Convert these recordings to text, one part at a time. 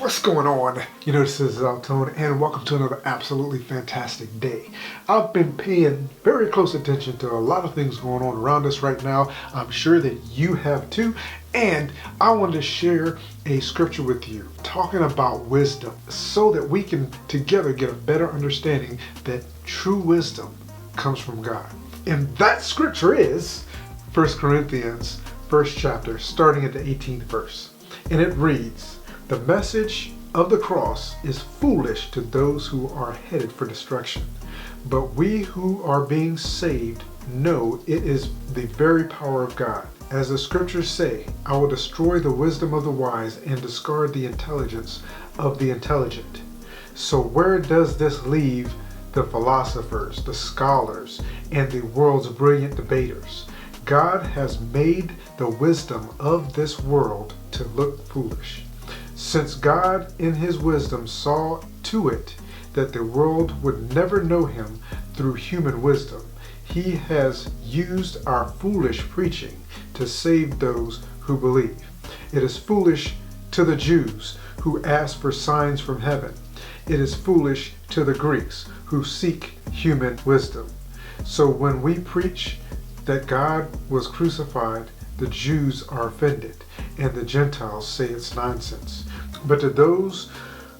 What's going on? This is Al Tone, and welcome to another absolutely fantastic day. I've been paying very close attention to a lot of things going on around us right now. I'm sure that you have too, and I wanted to share a scripture with you talking about wisdom so that we can together get a better understanding that true wisdom comes from God. And that scripture is 1 Corinthians, 1st chapter, starting at the 18th verse. And it reads, "The message of the cross is foolish to those who are headed for destruction. But we who are being saved know it is the very power of God. As the scriptures say, I will destroy the wisdom of the wise and discard the intelligence of the intelligent." So where does this leave the philosophers, the scholars, and the world's brilliant debaters? God has made the wisdom of this world to look foolish. Since God in his wisdom saw to it that the world would never know him through human wisdom, he has used our foolish preaching to save those who believe. It is foolish to the Jews who ask for signs from heaven. It is foolish to the Greeks who seek human wisdom. So when we preach that God was crucified, the Jews are offended, and the Gentiles say it's nonsense. But to those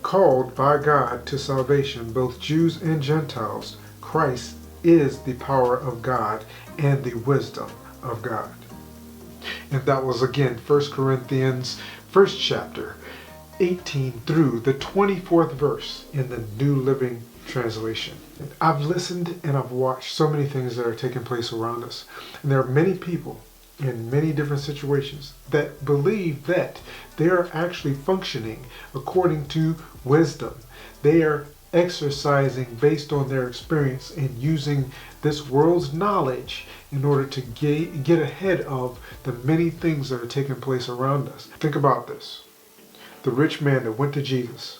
called by God to salvation, both Jews and Gentiles, Christ is the power of God and the wisdom of God. And that was again 1 Corinthians 1st chapter, 18 through the 24th verse in the New Living Translation. I've listened and I've watched so many things that are taking place around us. And there are many people in many different situations that believe that they are actually functioning according to wisdom. They are exercising based on their experience and using this world's knowledge in order to get ahead of the many things that are taking place around us. Think about this. The rich man that went to Jesus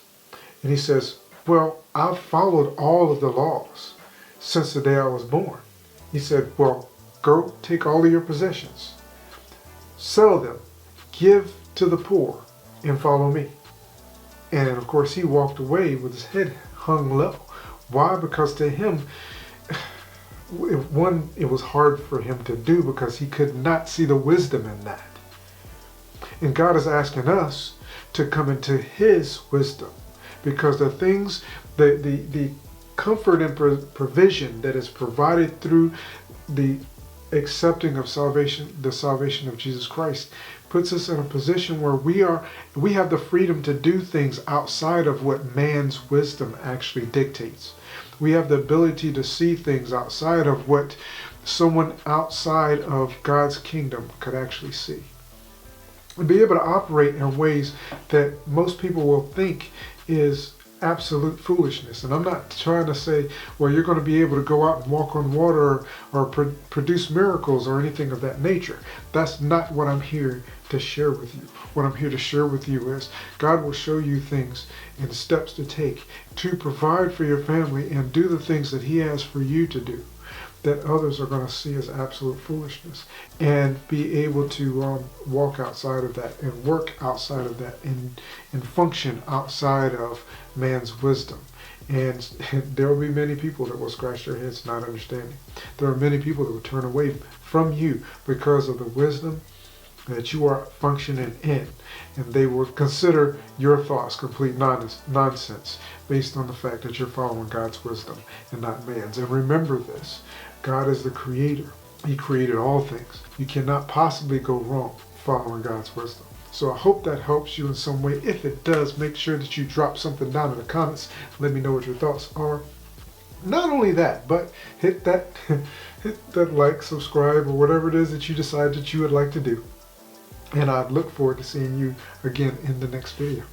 and he says, "Well, I've followed all of the laws since the day I was born." He said, "Well, go take all of your possessions, sell them, give to the poor, and follow me." And of course, he walked away with his head hung low. Why? Because to him, it was hard for him to do because he could not see the wisdom in that. And God is asking us to come into his wisdom, because the things, the comfort and provision that is provided through the accepting of salvation, the salvation of Jesus Christ, puts us in a position where we have the freedom to do things outside of what man's wisdom actually dictates. We have the ability to see things outside of what someone outside of God's kingdom could actually see. And be able to operate in ways that most people will think is absolute foolishness. And I'm not trying to say, well, you're going to be able to go out and walk on water or produce miracles or anything of that nature. That's not what I'm here to share with you. What I'm here to share with you is God will show you things and steps to take to provide for your family and do the things that he has for you to do that others are going to see as absolute foolishness, and be able to walk outside of that and work outside of that and function outside of man's wisdom. And there will be many people that will scratch their heads not understanding. There are many people that will turn away from you because of the wisdom that you are functioning in, and they will consider your thoughts complete nonsense based on the fact that you're following God's wisdom and not man's. And remember this, God is the creator. He created all things. You cannot possibly go wrong following God's wisdom. So I hope that helps you in some way. If it does, make sure that you drop something down in the comments. Let me know what your thoughts are. Not only that, but hit that like, subscribe, or whatever it is that you decide that you would like to do. And I'd look forward to seeing you again in the next video.